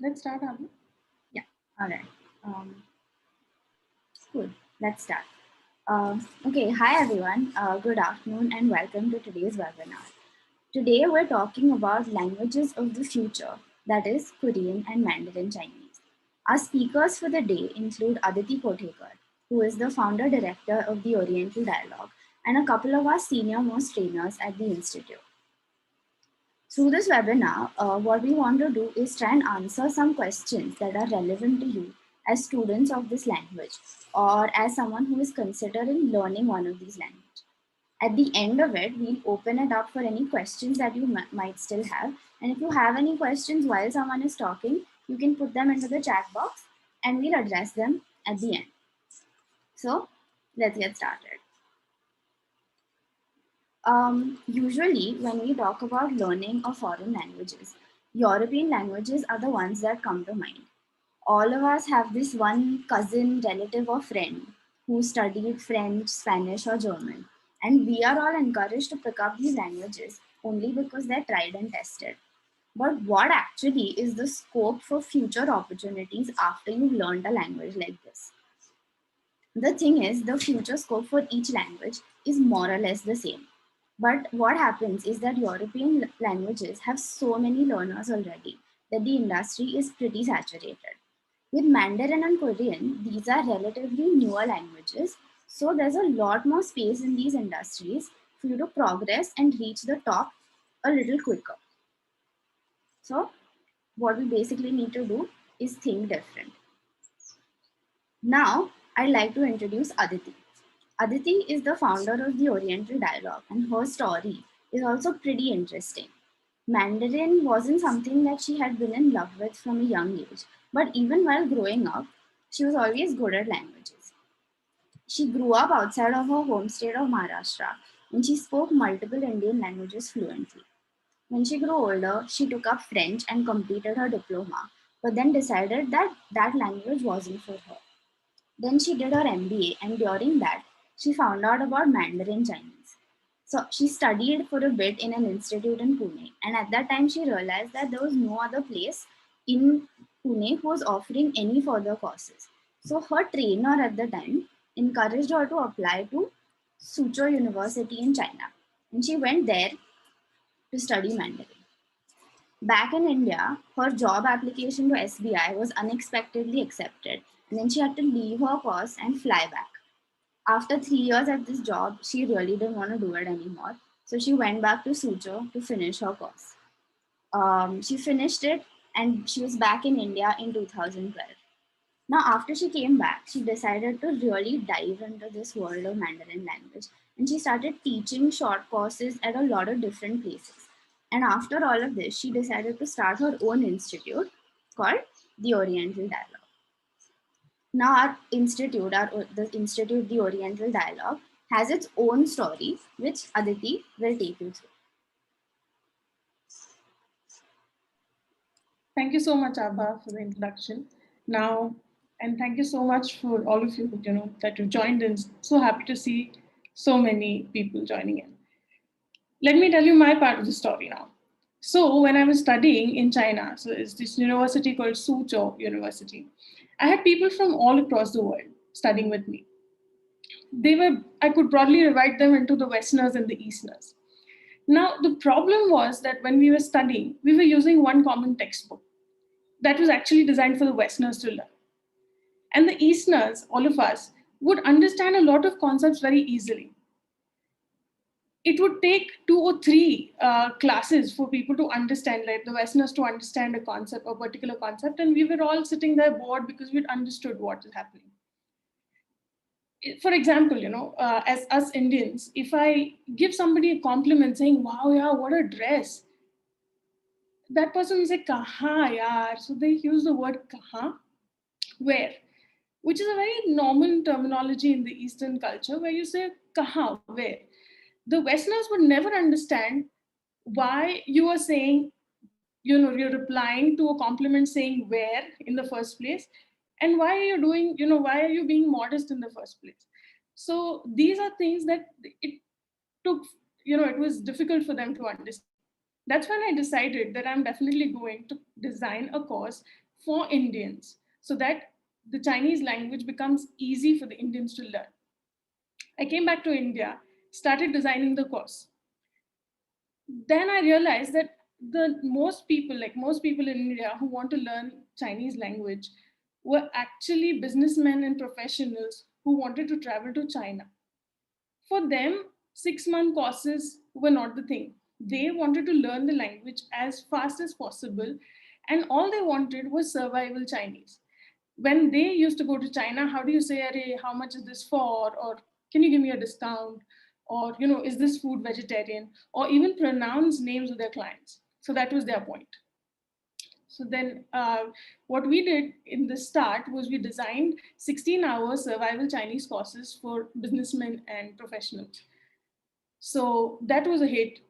Let's start, Abhi. Yeah, all right. Cool. Let's start. Okay, hi everyone. Good afternoon and welcome to today's webinar. Today we're talking about languages of the future, that is Korean and Mandarin Chinese. Our speakers for the day include Aditi Kothekar, who is the founder director of the Oriental Dialogue, and a couple of our senior most trainers at the Institute. Through this webinar, what we want to do is try and answer some questions that are relevant to you as students of this language or as someone who is considering learning one of these languages. At the end of it, we'll open it up for any questions that you might still have. And if you have any questions while someone is talking, you can put them into the chat box and we'll address them at the end. So let's get started. Usually, when we talk about learning of foreign languages, European languages are the ones that come to mind. All of us have this one cousin, relative, or friend who studied French, Spanish, or German. And we are all encouraged to pick up these languages only because they're tried and tested. But what actually is the scope for future opportunities after you've learned a language like this? The thing is, the future scope for each language is more or less the same. But what happens is that European languages have so many learners already that the industry is pretty saturated. With Mandarin and Korean, these are relatively newer languages, so there's a lot more space in these industries for you to progress and reach the top a little quicker. So, what we basically need to do is think different. Now, I'd like to introduce Aditi. Aditi is the founder of the Oriental Dialogue, and her story is also pretty interesting. Mandarin wasn't something that she had been in love with from a young age, but even while growing up, she was always good at languages. She grew up outside of her home state of Maharashtra, and she spoke multiple Indian languages fluently. When she grew older, she took up French and completed her diploma, but then decided that that language wasn't for her. Then she did her MBA, and during that, she found out about Mandarin Chinese. So she studied for a bit in an institute in Pune, and at that time, she realized that there was no other place in Pune who was offering any further courses. So her trainer at the time encouraged her to apply to Suzhou University in China, and she went there to study Mandarin. Back in India, her job application to SBI was unexpectedly accepted, and then she had to leave her course and fly back. After 3 years at this job, she really didn't want to do it anymore. So she went back to Suzhou to finish her course. She finished it and she was back in India in 2012. Now, after she came back, she decided to really dive into this world of Mandarin language and she started teaching short courses at a lot of different places. And after all of this, she decided to start her own institute called the Oriental Dialogue. Now, the Institute, the Oriental Dialogue, has its own story, which Aditi will take you through. Thank you so much, Abba, for the introduction. Now, and thank you so much for all of you, that you joined in. So happy to see so many people joining in. Let me tell you my part of the story now. So, when I was studying in China, so it's this university called Suzhou University, I had people from all across the world studying with me. I could broadly divide them into the Westerners and the Easterners. Now, the problem was that when we were studying, we were using one common textbook that was actually designed for the Westerners to learn. And the Easterners, all of us, would understand a lot of concepts very easily. It would take 2 or 3 classes for people to understand, like the Westerners to understand a particular concept, and we were all sitting there bored because we'd understood what is happening. For example, as us Indians, if I give somebody a compliment saying, "Wow, yeah, what a dress," that person will say, "Kaha, yaar." So they use the word "kaha," where, which is a very normal terminology in the Eastern culture, where you say "kaha," where. The Westerners would never understand why you are saying, you're replying to a compliment saying "where" in the first place, and why are you doing, why are you being modest in the first place. So these are things that it took, it was difficult for them to understand. That's when I decided that I'm definitely going to design a course for Indians so that the Chinese language becomes easy for the Indians to learn. I came back to India, started designing the course. Then I realized that the most people in India who want to learn Chinese language were actually businessmen and professionals who wanted to travel to China. For them, 6-month courses were not the thing. They wanted to learn the language as fast as possible, and all they wanted was survival Chinese. When they used to go to China, how do you say, Arey, how much is this for? Or can you give me a discount? Or, is this food vegetarian? Or even pronounce names of their clients. So that was their point. So then, what we did in the start was we designed 16-hour survival Chinese courses for businessmen and professionals. So that was a hit.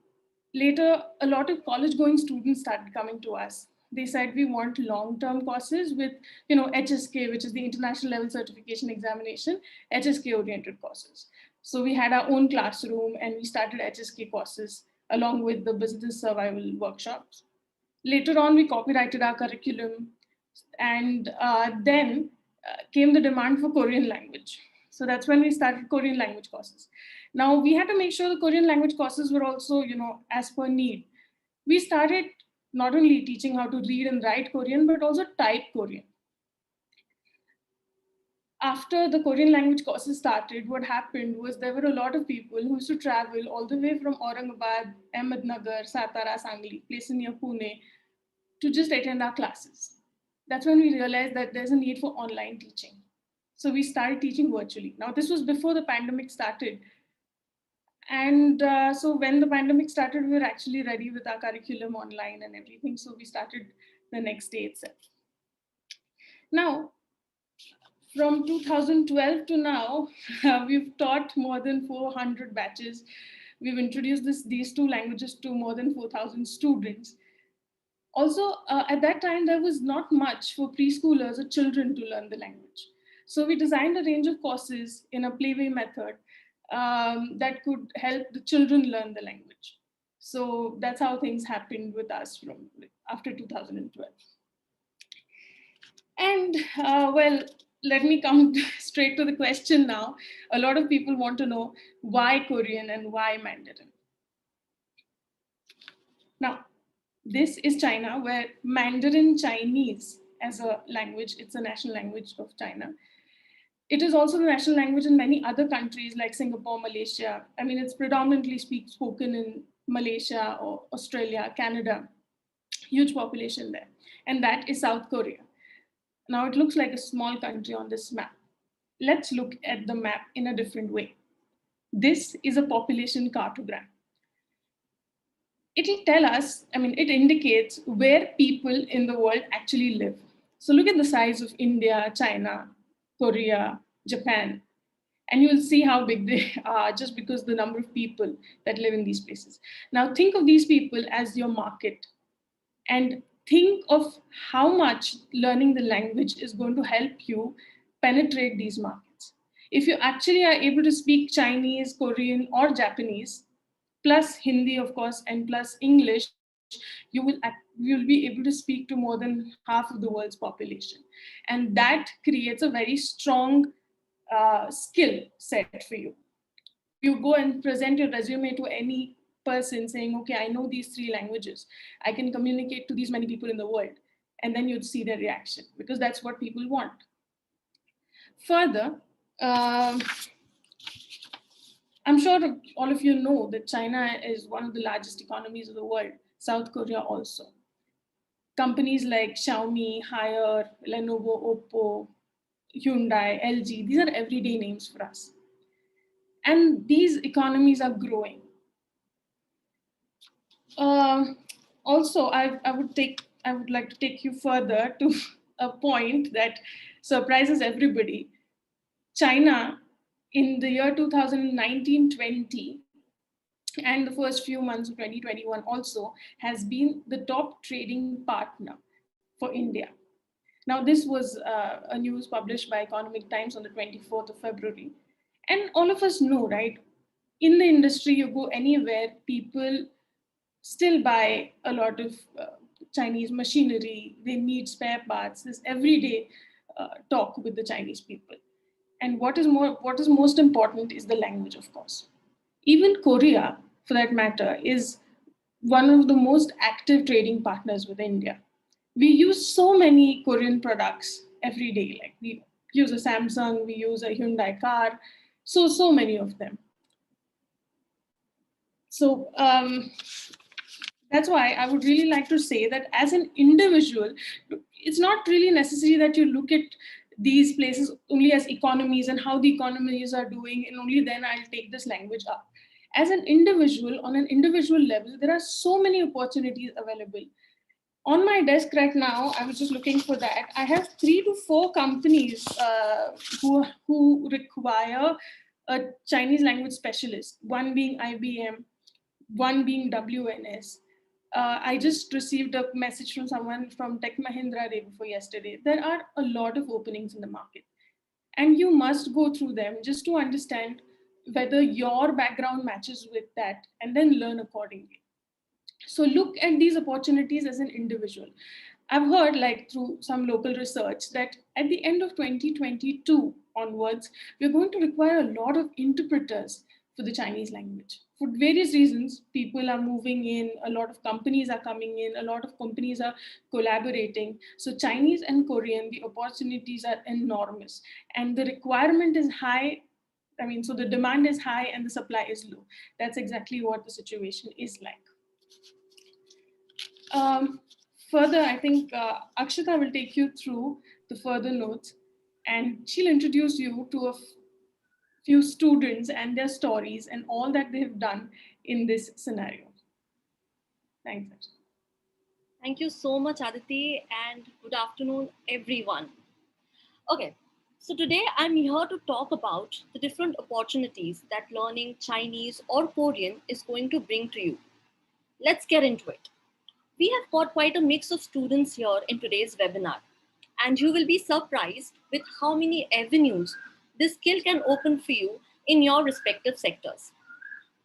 Later, a lot of college going students started coming to us. They said we want long-term courses with, HSK, which is the International Level Certification Examination, HSK oriented courses. So we had our own classroom and we started HSK courses along with the business survival workshops. Later on, we copyrighted our curriculum, and then came the demand for Korean language. So that's when we started Korean language courses. Now we had to make sure the Korean language courses were also, as per need. We started not only teaching how to read and write Korean, but also type Korean. After the Korean language courses started, what happened was there were a lot of people who used to travel all the way from Aurangabad, Ahmednagar, Satara, Sangli, places near Pune, to just attend our classes. That's when we realized that there's a need for online teaching. So we started teaching virtually. Now, this was before the pandemic started. And so when the pandemic started, we were actually ready with our curriculum online and everything. So we started the next day itself. Now, from 2012 to now, we've taught more than 400 batches. We've introduced these two languages to more than 4,000 students. Also, at that time, there was not much for preschoolers or children to learn the language. So we designed a range of courses in a playway method that could help the children learn the language. So that's how things happened with us from after 2012. And well, let me come straight to the question now. A lot of people want to know why Korean and why Mandarin. Now, this is China, where Mandarin Chinese as a language, it's a national language of China. It is also the national language in many other countries like Singapore, Malaysia. I mean, it's predominantly spoken in Malaysia or Australia, Canada, huge population there. And that is South Korea. Now, it looks like a small country on this map. Let's look at the map in a different way. This is a population cartogram. It'll tell us, I mean, it indicates where people in the world actually live. So look at the size of India, China, Korea, Japan, and you'll see how big they are just because the number of people that live in these places. Now think of these people as your market and think of how much learning the language is going to help you penetrate these markets. If you actually are able to speak Chinese, Korean, or Japanese, plus Hindi, of course, and plus English, you'll be able to speak to more than half of the world's population, and that creates a very strong skill set for you. If you go and present your resume to any person saying, "Okay, I know these three languages, I can communicate to these many people in the world," and then you'd see their reaction because that's what people want. Further, um I'm sure all of you know that China is one of the largest economies of the world, South Korea also. Companies like Xiaomi, Haier, Lenovo, Oppo, Hyundai, LG, these are everyday names for us. And these economies are growing. Also, I would like to take you further to a point that surprises everybody. China in the year 2019-20 and the first few months of 2021 also has been the top trading partner for India. Now, this was a news published by Economic Times on the 24th of February. And all of us know, right? In the industry, you go anywhere, people still buy a lot of Chinese machinery. They need spare parts. This everyday talk with the Chinese people. And what is most important is the language, of course. Even Korea, for that matter, is one of the most active trading partners with India. We use so many Korean products every day. Like we use a Samsung, we use a Hyundai car, so many of them. So that's why I would really like to say that as an individual, it's not really necessary that you look at these places only as economies and how the economies are doing, and only then I'll take this language up. As an individual, on an individual level, there are so many opportunities available. On my desk right now, I was just looking for that. I have 3 to 4 companies who require a Chinese language specialist. One being IBM, one being WNS. I just received a message from someone from Tech Mahindra day before yesterday. There are a lot of openings in the market, and you must go through them just to understand whether your background matches with that, and then learn accordingly. So look at these opportunities as an individual. I've heard, like through some local research, that at the end of 2022 onwards, we're going to require a lot of interpreters for the Chinese language. For various reasons, people are moving in, a lot of companies are coming in, a lot of companies are collaborating. So, Chinese and Korean, the opportunities are enormous, and the requirement is high. I mean, so the demand is high and the supply is low. That's exactly what the situation is like. Um, Further, I think Akshita will take you through the further notes, and she'll introduce you to few students and their stories and all that they have done in this scenario. Thanks, Akshita. Thank you so much, Aditi, and good afternoon, everyone. Okay, so today I'm here to talk about the different opportunities that learning Chinese or Korean is going to bring to you. Let's get into it. We have got quite a mix of students here in today's webinar, and you will be surprised with how many avenues this skill can open for you in your respective sectors.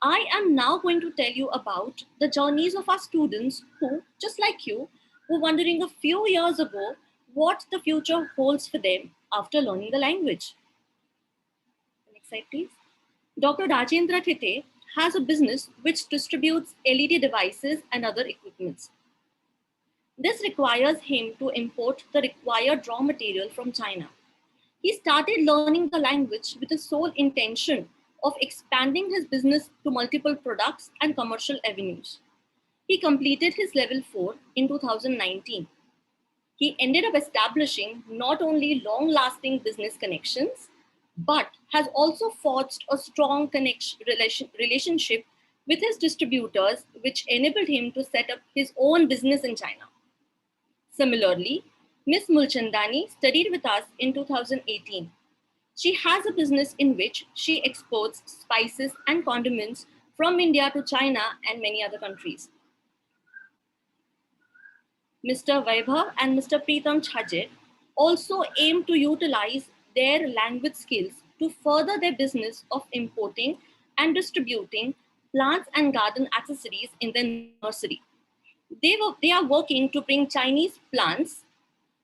I am now going to tell you about the journeys of our students who, just like you, were wondering a few years ago what the future holds for them after learning the language. Next slide, please. Dr. Rajendra Thite has a business which distributes LED devices and other equipments. This requires him to import the required raw material from China. He started learning the language with the sole intention of expanding his business to multiple products and commercial avenues. He completed his level 4 in 2019. He ended up establishing not only long lasting business connections, but has also forged a strong relationship with his distributors, which enabled him to set up his own business in China. Similarly, Ms. Mulchandani studied with us in 2018. She has a business in which she exports spices and condiments from India to China and many other countries. Mr. Vaibhav and Mr. Preetham Chhajit also aim to utilize their language skills to further their business of importing and distributing plants and garden accessories in their nursery. They are working to bring Chinese plants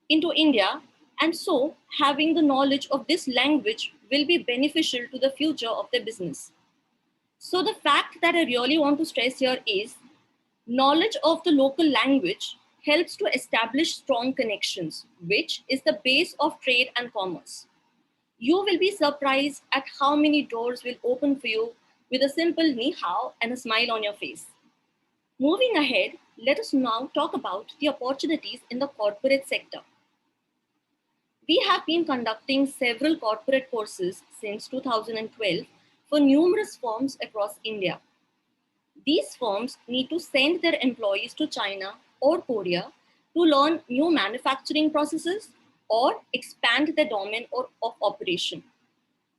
into India, and so having the knowledge of this language will be beneficial to the future of their business. So the fact that I really want to stress here is knowledge of the local language helps to establish strong connections, which is the base of trade and commerce. You will be surprised at how many doors will open for you with a simple ni hao and a smile on your face. Moving ahead, let us now talk about the opportunities in the corporate sector. We have been conducting several corporate courses since 2012 for numerous firms across India. These firms need to send their employees to China or Korea to learn new manufacturing processes or expand their domain of operation.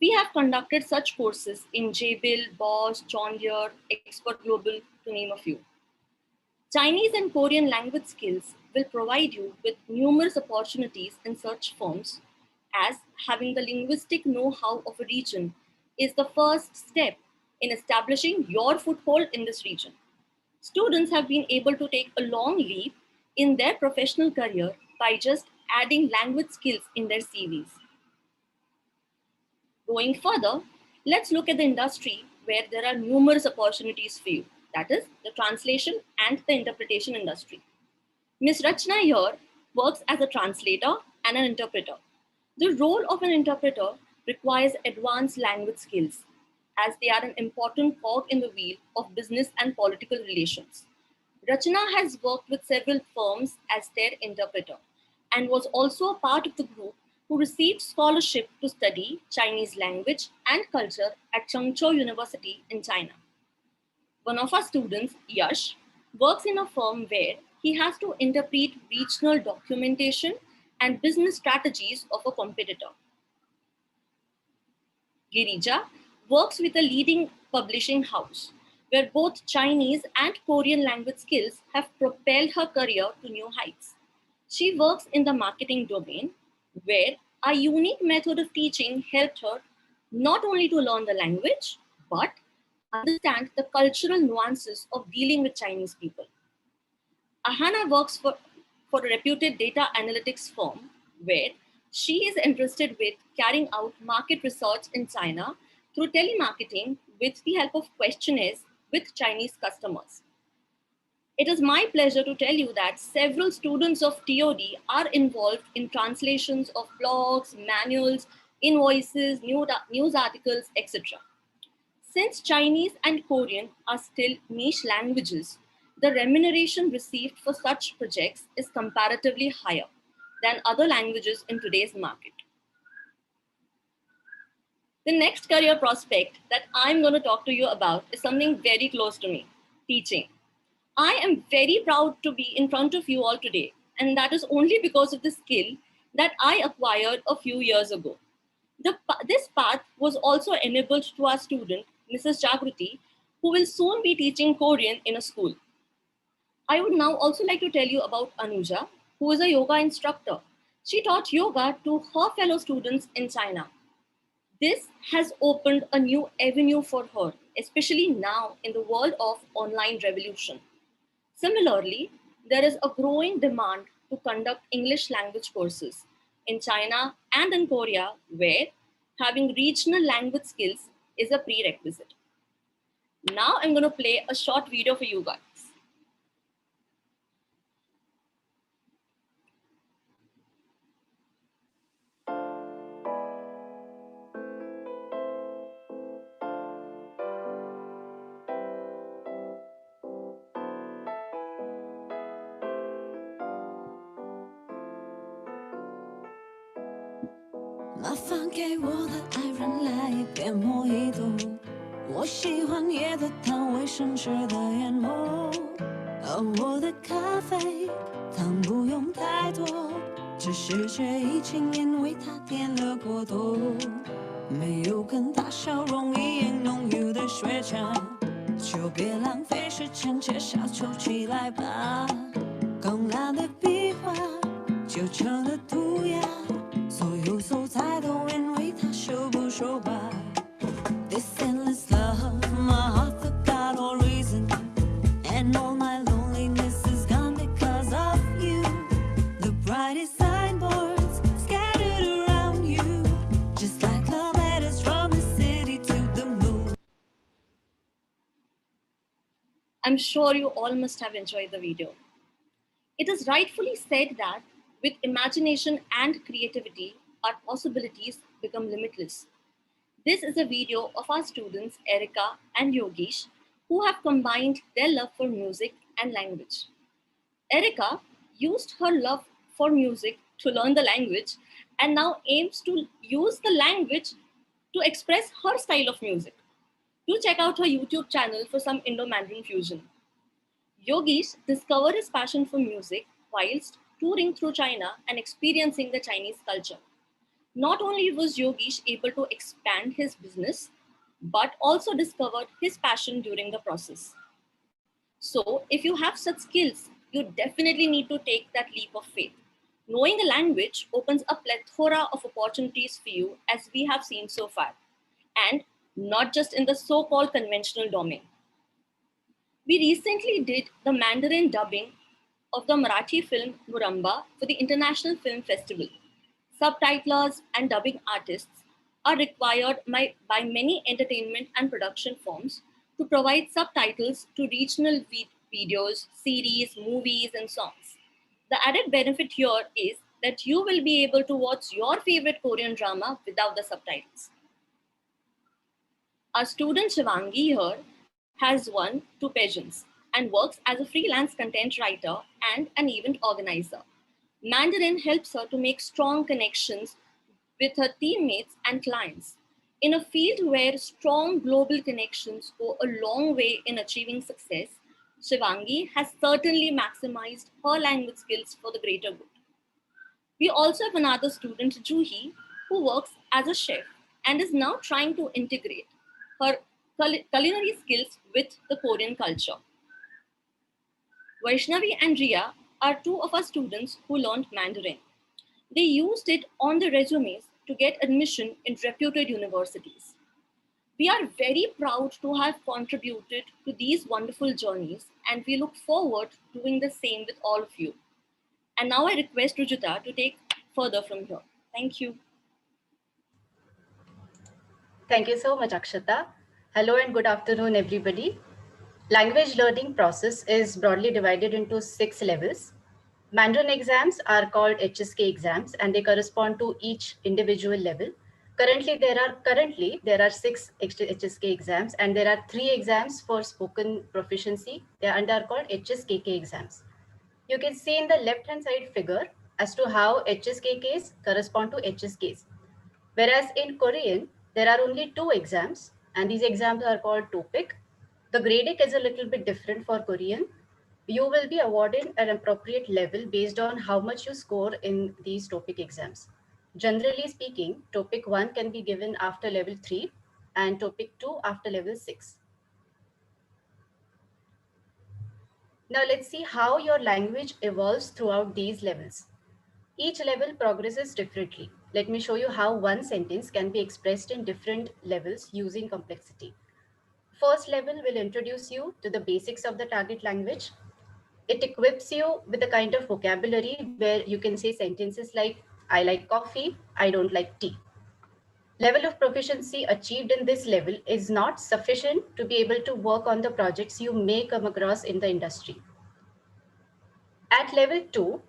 We have conducted such courses in JBIL, Bosch, John Deere, Expert Global, to name a few. Chinese and Korean language skills will provide you with numerous opportunities in such firms, as having the linguistic know-how of a region is the first step in establishing your foothold in this region. Students have been able to take a long leap in their professional career by just adding language skills in their CVs. Going further, let's look at the industry where there are numerous opportunities for you, that is, the translation and the interpretation industry. Ms. Rachna here works as a translator and an interpreter. The role of an interpreter requires advanced language skills, as they are an important cog in the wheel of business and political relations. Rachna has worked with several firms as their interpreter and was also a part of the group who received scholarship to study Chinese language and culture at Chengzhou University in China. One of our students, Yash, works in a firm where he has to interpret regional documentation and business strategies of a competitor. Girija works with a leading publishing house where both Chinese and Korean language skills have propelled her career to new heights. She works in the marketing domain where a unique method of teaching helped her not only to learn the language but understand the cultural nuances of dealing with Chinese people. Ahana works for a reputed data analytics firm where she is interested with carrying out market research in China through telemarketing with the help of questionnaires with Chinese customers. It is my pleasure to tell you that several students of TOD are involved in translations of blogs, manuals, invoices, news articles, etc. Since Chinese and Korean are still niche languages, the remuneration received for such projects is comparatively higher than other languages in today's market. The next career prospect that I'm going to talk to you about is something very close to me, teaching. I am very proud to be in front of you all today, and that is only because of the skill that I acquired a few years ago. This path was also enabled to our student, Mrs. Jagruti, who will soon be teaching Korean in a school. I would now also like to tell you about Anuja, who is a yoga instructor. She taught yoga to her fellow students in China. This has opened a new avenue for her, especially now in the world of online revolution. Similarly, there is a growing demand to conduct English language courses in China and in Korea, where having regional language skills is a prerequisite. Now I'm going to play a short video for you guys. I'm sure you all must have enjoyed the video. It is rightfully said that with imagination and creativity, our possibilities become limitless. This is a video of our students Erica and Yogesh, who have combined their love for music and language. Erica used her love for music to learn the language and now aims to use the language to express her style of music. Do check out her YouTube channel for some Indo-Mandarin fusion. Yogesh discovered his passion for music whilst touring through China and experiencing the Chinese culture. Not only was Yogesh able to expand his business, but also discovered his passion during the process. So, if you have such skills, you definitely need to take that leap of faith. Knowing the language opens a plethora of opportunities for you, as we have seen so far, and not just in the so called conventional domain. We recently did the Mandarin dubbing of the Marathi film Muramba for the International Film Festival. Subtitlers and dubbing artists are required by many entertainment and production firms to provide subtitles to regional videos, series, movies, and songs. The added benefit here is that you will be able to watch your favorite Korean drama without the subtitles. Our student Shivangi here has won 2 pageants and works as a freelance content writer and an event organizer. Mandarin helps her to make strong connections with her teammates and clients. In a field where strong global connections go a long way in achieving success, Shivangi has certainly maximized her language skills for the greater good. We also have another student, Juhi, who works as a chef and is now trying to integrate her culinary skills with the Korean culture. Vaishnavi and Ria are two of our students who learned Mandarin. They used it on their resumes to get admission in reputed universities. We are very proud to have contributed to these wonderful journeys, and we look forward to doing the same with all of you. And now I request Rujita to take further from here. Thank you. Thank you so much, Akshata. Hello and good afternoon, everybody. Language learning process is broadly divided into 6 levels. Mandarin exams are called HSK exams and they correspond to each individual level. Currently there are 6 HSK exams and there are 3 exams for spoken proficiency. They are called HSKK exams. You can see in the left hand side figure as to how HSKKs correspond to HSKs. Whereas in Korean, there are only 2 exams, and these exams are called TOPIK. The grading is a little bit different for Korean. You will be awarded an appropriate level based on how much you score in these TOPIK exams. Generally speaking, TOPIK 1 can be given after level 3 and TOPIK 2 after level 6. Now let's see how your language evolves throughout these levels. Each level progresses differently. Let me show you how one sentence can be expressed in different levels using complexity. First level will introduce you to the basics of the target language. It equips you with a kind of vocabulary where you can say sentences like, I like coffee, I don't like tea. Level of proficiency achieved in this level is not sufficient to be able to work on the projects you may come across in the industry. At level 2,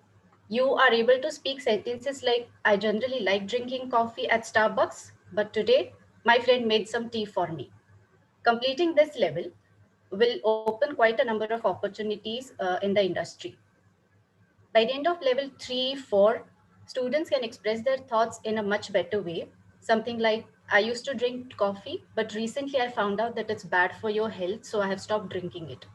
you are able to speak sentences like, I generally like drinking coffee at Starbucks, but today my friend made some tea for me. Completing this level will open quite a number of opportunities in the industry. By the end of level 3, 4, students can express their thoughts in a much better way. Something like, I used to drink coffee, but recently I found out that it's bad for your health, so I have stopped drinking it.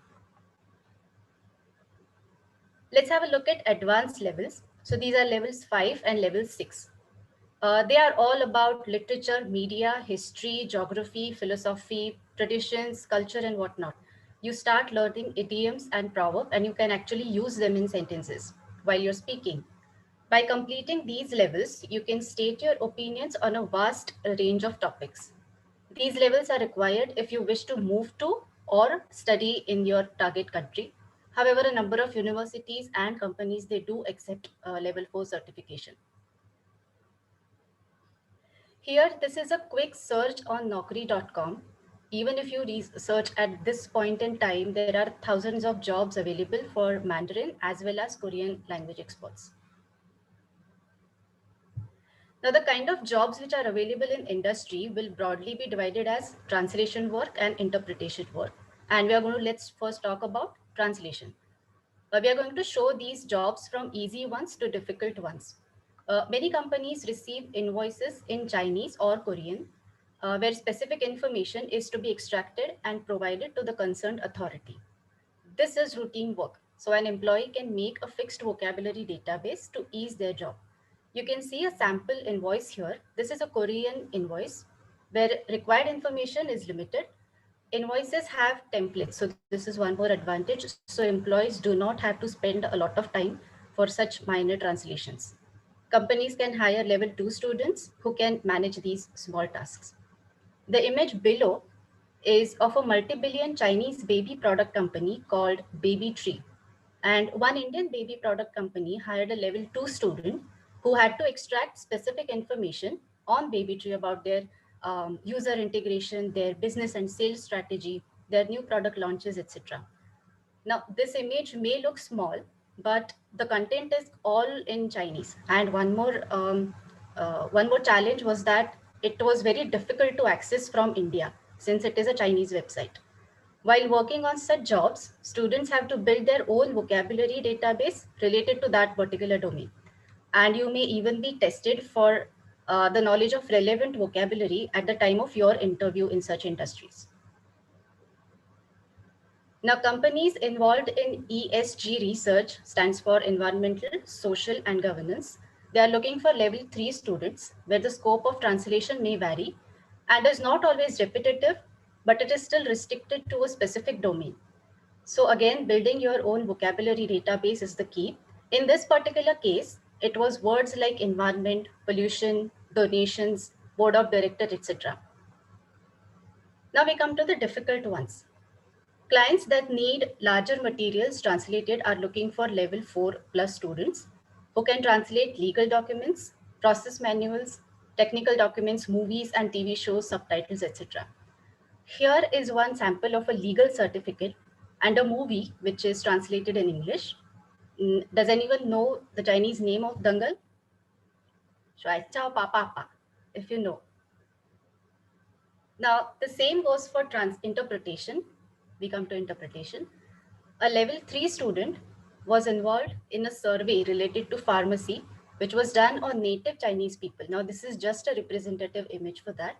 Let's have a look at advanced levels. So these are levels 5 and level 6. They are all about literature, media, history, geography, philosophy, traditions, culture, and whatnot. You start learning idioms and proverbs, and you can actually use them in sentences while you're speaking. By completing these levels, you can state your opinions on a vast range of topics. These levels are required if you wish to move to or study in your target country. However, a number of universities and companies, they do accept level 4 certification. Here, this is a quick search on Naukri.com. Even if you search at this point in time, there are thousands of jobs available for Mandarin as well as Korean language experts. Now, the kind of jobs which are available in industry will broadly be divided as translation work and interpretation work. And we are going to, let's first talk about translation. We are going to show these jobs from easy ones to difficult ones. Many companies receive invoices in Chinese or Korean, where specific information is to be extracted and provided to the concerned authority. This is routine work, so an employee can make a fixed vocabulary database to ease their job. You can see a sample invoice here. This is a Korean invoice where required information is limited. Invoices have templates, so this is one more advantage. So employees do not have to spend a lot of time for such minor translations. Companies can hire level 2 students who can manage these small tasks. The image below is of a multi-billion Chinese baby product company called Baby Tree. And one Indian baby product company hired a level 2 student who had to extract specific information on Baby Tree about their user integration, their business and sales strategy, their new product launches, etc. Now, this image may look small, but the content is all in Chinese. And one more challenge was that it was very difficult to access from India since it is a Chinese website. While working on such jobs, students have to build their own vocabulary database related to that particular domain. And you may even be tested for the knowledge of relevant vocabulary at the time of your interview in such industries. Now, companies involved in ESG research stands for environmental, social, and governance. They are looking for level 3 students where the scope of translation may vary and is not always repetitive, but it is still restricted to a specific domain. So again, building your own vocabulary database is the key. In this particular case, it was words like environment, pollution, donations, board of director, etc. Now we come to the difficult ones. Clients that need larger materials translated are looking for level 4 plus students who can translate legal documents, process manuals, technical documents, movies and TV shows, subtitles, etc. Here is one sample of a legal certificate and a movie which is translated in English. Does anyone know the Chinese name of Dangal? Shuai Chao Pa Pa Pa, if you know. Now, the same goes for interpretation. We come to interpretation. A level 3 student was involved in a survey related to pharmacy, which was done on native Chinese people. Now, this is just a representative image for that.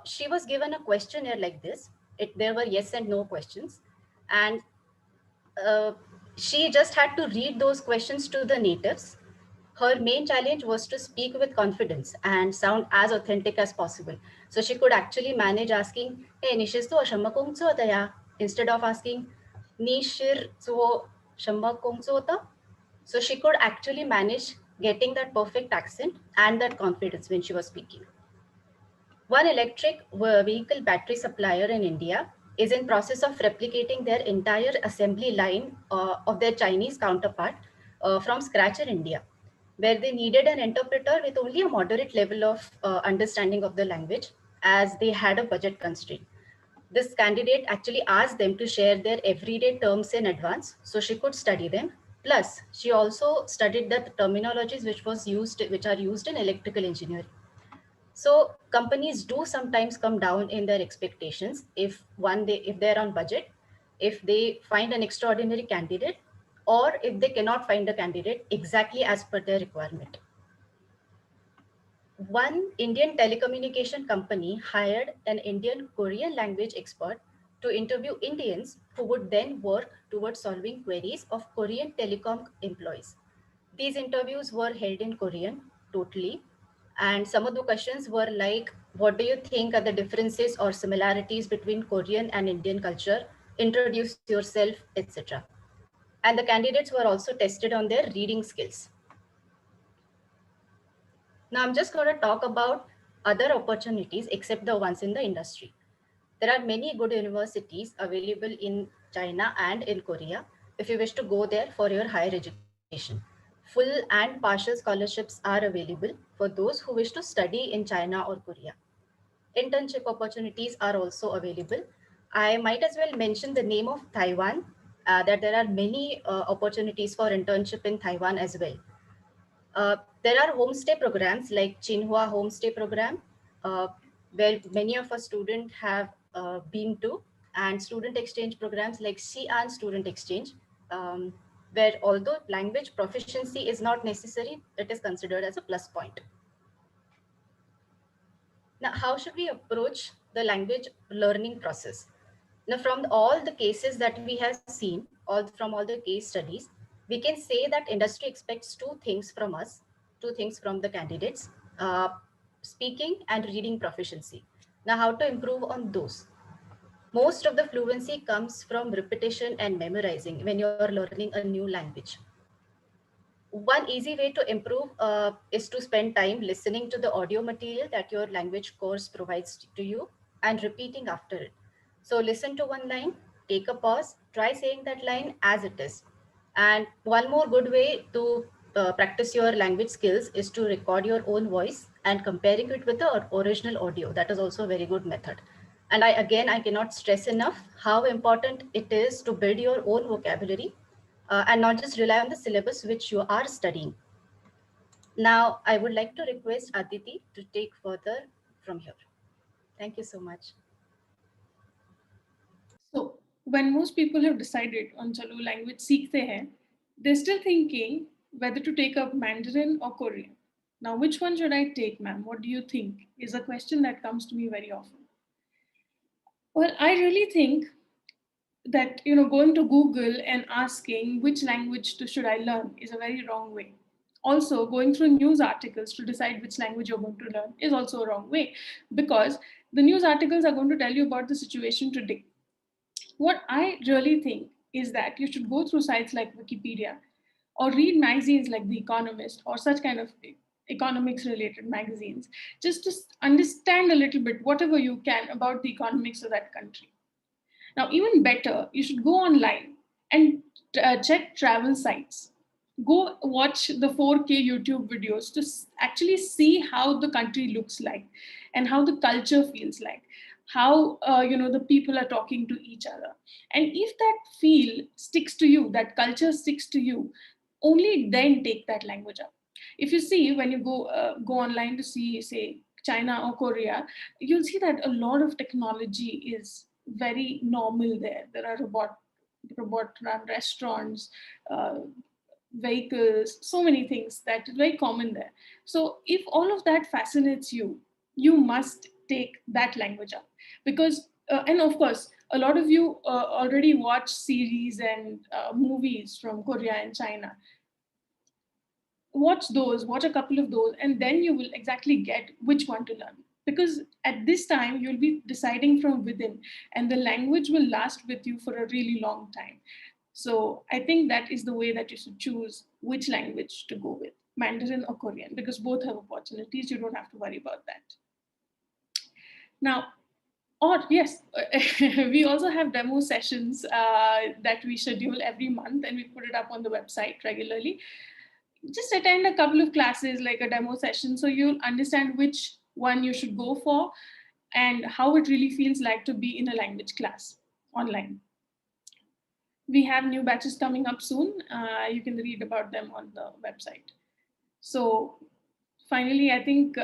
She was given a questionnaire like this. There were yes and no questions. And uh, she just had to read those questions to the natives. Her main challenge was to speak with confidence and sound as authentic as possible. So she could actually manage asking, "Hey, nishisto shamma kung ya?" instead of asking, "Nishir so shamma kung ta?" So she could actually manage getting that perfect accent and that confidence when she was speaking. One electric vehicle battery supplier in India is in process of replicating their entire assembly line of their Chinese counterpart from scratch in India, where they needed an interpreter with only a moderate level of understanding of the language as they had a budget constraint. This candidate actually asked them to share their everyday terms in advance so she could study them. Plus, she also studied the terminologies which are used in electrical engineering. So companies do sometimes come down in their expectations if they're on budget, if they find an extraordinary candidate, or if they cannot find a candidate exactly as per their requirement. One Indian telecommunication company hired an Indian Korean language expert to interview Indians who would then work towards solving queries of Korean telecom employees. These interviews were held in Korean totally. And some of the questions were like, what do you think are the differences or similarities between Korean and Indian culture? Introduce yourself, etc. And the candidates were also tested on their reading skills. Now I'm just going to talk about other opportunities except the ones in the industry. There are many good universities available in China and in Korea if you wish to go there for your higher education. Full and partial scholarships are available for those who wish to study in China or Korea. Internship opportunities are also available. I might as well mention the name of Taiwan, that there are many opportunities for internship in Taiwan as well. There are homestay programs like Chinhua Homestay Program, where many of our students have been to, and student exchange programs like Xi'an Student Exchange, where although language proficiency is not necessary, it is considered as a plus point. Now, how should we approach the language learning process? Now, from all the cases that we have seen, from all the case studies, we can say that industry expects two things from us, two things from the candidates, uh, speaking and reading proficiency. Now, how to improve on those? Most of the fluency comes from repetition and memorizing when you're learning a new language. One easy way to improve is to spend time listening to the audio material that your language course provides to you and repeating after it. So listen to one line, take a pause, try saying that line as it is. And one more good way to practice your language skills is to record your own voice and comparing it with the original audio. That is also a very good method. And I cannot stress enough how important it is to build your own vocabulary and not just rely on the syllabus which you are studying. Now, I would like to request Aditi to take further from here. Thank you so much. So, when most people have decided on chalo language seekhte hain, they're still thinking whether to take up Mandarin or Korean. Now, which one should I take, ma'am? What do you think? Is a question that comes to me very often. Well, I really think that going to Google and asking which language should I learn is a very wrong way. Also, going through news articles to decide which language you're going to learn is also a wrong way, because the news articles are going to tell you about the situation today. What I really think is that you should go through sites like Wikipedia or read magazines like The Economist or such kind of economics related magazines, just to understand a little bit, whatever you can, about the economics of that country. Now, even better, you should go online and check travel sites. Go watch the 4K YouTube videos to actually see how the country looks like and how the culture feels like, how the people are talking to each other. And if that feel sticks to you, that culture sticks to you, only then take that language up. If you see, when you go online to see, say, China or Korea, you'll see that a lot of technology is very normal there. There are robot run restaurants, uh, vehicles, so many things that is very common there. So if all of that fascinates you, you must take that language up, because and of course a lot of you already watch series and movies from Korea and China. Watch those, watch a couple of those, and then you will exactly get which one to learn, because at this time you'll be deciding from within, and the language will last with you for a really long time. So I think that is the way that you should choose which language to go with, Mandarin or Korean, because both have opportunities. You don't have to worry about that. Now, or yes, we also have demo sessions that we schedule every month, and we put it up on the website regularly. Just attend a couple of classes, like a demo session, so you'll understand which one you should go for and how it really feels like to be in a language class online. We have new batches coming up soon. You can read about them on the website. So finally, I think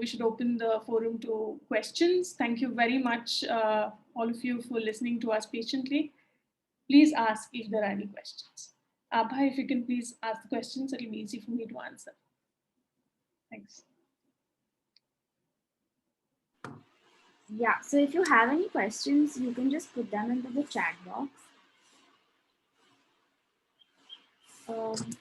we should open the forum to questions. Thank you very much, all of you, for listening to us patiently. Please ask if there are any questions. Abha, if you can please ask the questions, it'll be easy for me to answer. Thanks. Yeah, so if you have any questions, you can just put them into the chat box. Um,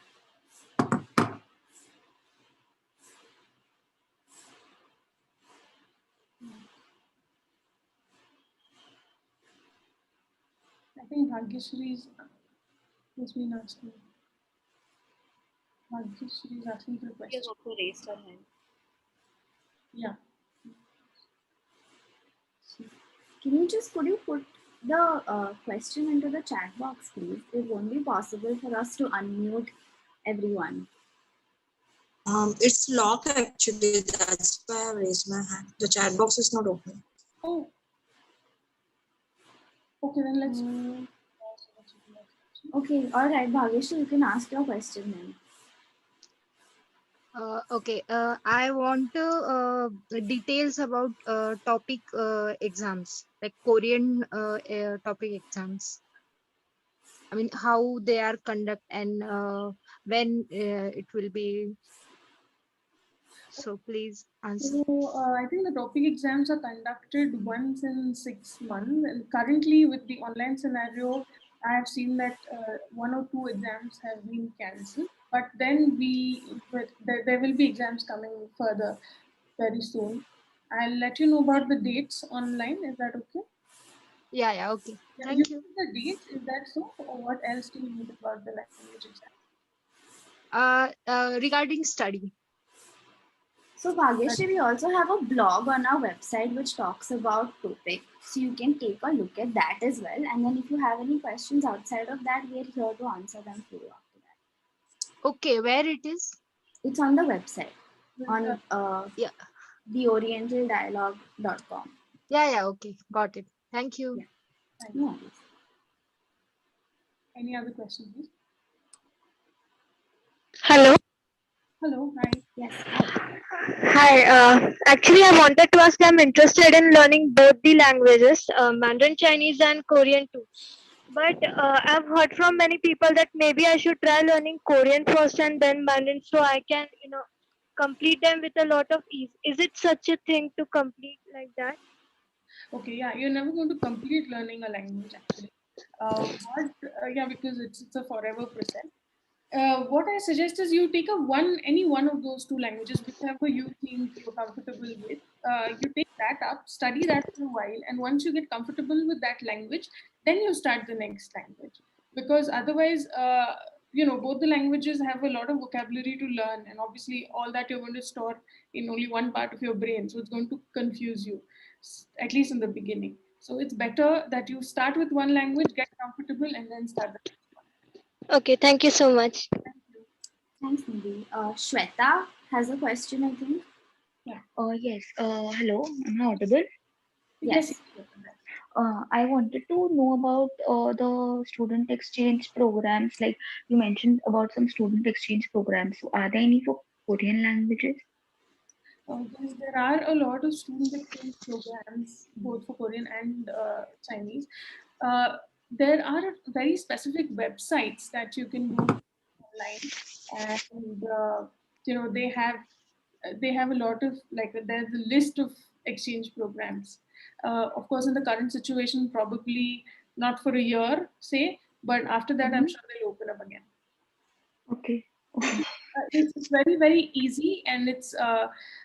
I think Bhagyashree's has been asking. Bhagyashree's asking for a She question. has also raised her hand. Yeah. Can you put the question into the chat box, please? It won't be possible for us to unmute everyone. It's locked actually. That's why I raised my hand. The chat box is not open. Oh. Okay, then let's. Okay, all right, Bhagesh, you can ask your question then. Okay, I want details about topic exams, like Korean topic exams. I mean, how they are conduct and when it will be. So please answer. So I think the topic exams are conducted once in 6 months, and currently with the online scenario, I have seen that one or two exams have been cancelled. But then there will be exams coming further very soon. I'll let you know about the dates online. Is that okay? Yeah, okay. Yeah, you Thank you. need the dates. Is that so? Or what else do you need about the language exam? Regarding study. So Bhagyashree, we also have a blog on our website which talks about topic. So you can take a look at that as well. And then if you have any questions outside of that, we are here to answer them for you after that. Okay, where it is? It's on the website on Yeah. theorientaldialogue.com. Yeah, okay. Got it. Thank you. Yeah. No worries. Any other questions, please? Hello. Hello, hi. Yes. Hi. Hi. Actually, I wanted to ask. I'm interested in learning both the languages, Mandarin Chinese and Korean too. But I've heard from many people that maybe I should try learning Korean first and then Mandarin, so I can, complete them with a lot of ease. Is it such a thing to complete like that? Okay, yeah, you're never going to complete learning a language actually. Yeah, because it's a forever process. What I suggest is you take any one of those two languages, whichever you think you're comfortable with. You take that up, study that for a while, and once you get comfortable with that language, then you start the next language. Because otherwise, both the languages have a lot of vocabulary to learn, and obviously, all that you're going to store in only one part of your brain, so it's going to confuse you, at least in the beginning. So it's better that you start with one language, get comfortable, and then start the next one. Okay, thank you so much. Thank you. Thanks, Nidhi. Shweta has a question, I think. Yes. Hello. Am I audible? Yes. Yes. I wanted to know about the student exchange programs. Like you mentioned about some student exchange programs. So are there any for Korean languages? Yes, there are a lot of student exchange programs, both for Korean and Chinese. There are very specific websites that you can go to online, and they have a lot of, like, there's a list of exchange programs. Of course, in the current situation, probably not for a year, say, but after that, I'm sure they'll open up again. Okay. Okay. It's very, very easy, and it's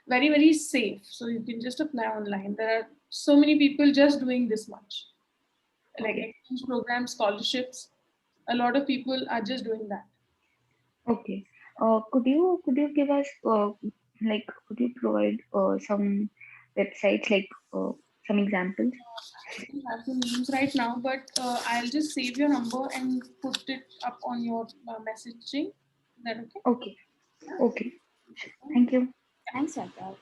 very, very safe. So you can just apply online. There are so many people just doing this much, like Okay. exchange programs, scholarships. A lot of people are just doing that. Okay. Could you give us like could you provide some websites like some examples? I don't have the names right now, but I'll just save your number and put it up on your messaging. Is that okay? Okay. Okay. Thank you. Thanks, Shweta.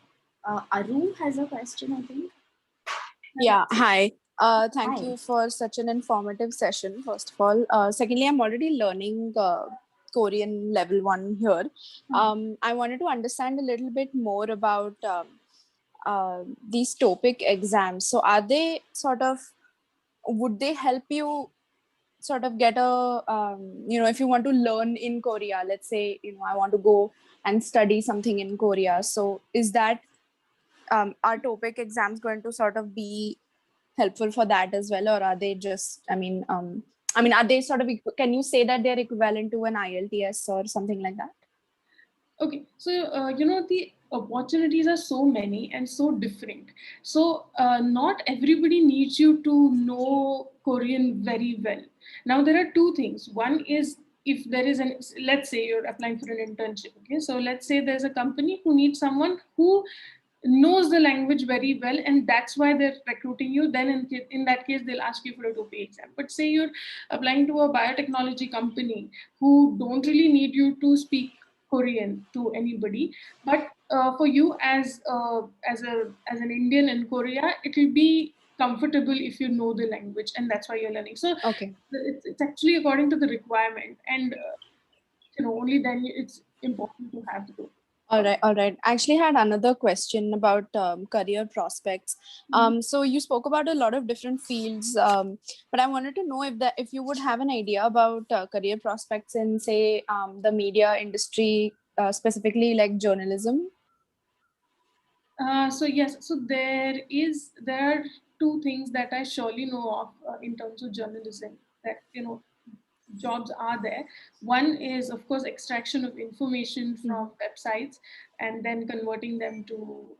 Aru has a question, I think. Yeah, hi. Thank Hi. you for such an informative session, first of all. Secondly, I'm already learning Korean level 1 here. I wanted to understand a little bit more about these topic exams. So, are they would they help you sort of get if you want to learn in Korea, let's say, I want to go and study something in Korea. So, is that are topic exams going to sort of be helpful for that as well, or are they just are they sort of can you say that they're equivalent to an IELTS or something like that? Okay, so the opportunities are so many and so different. So not everybody needs you to know Korean very well. Now there are two things. One is, if there is let's say you're applying for an internship. Okay, so let's say there's a company who needs someone who knows the language very well, and that's why they're recruiting you. Then in that case, they'll ask you for a TOEFL exam. But say you're applying to a biotechnology company who don't really need you to speak Korean to anybody, but for you as an Indian in Korea, it will be comfortable if you know the language, and that's why you're learning. So Okay. it's actually according to the requirement, and only then it's important to have the TOEFL. All right. I actually had another question about career prospects. So you spoke about a lot of different fields, but I wanted to know if you would have an idea about career prospects in, say, the media industry, specifically like journalism. So yes, so there are two things that I surely know of in terms of journalism, that jobs are there. One is, of course, extraction of information from websites and then converting them to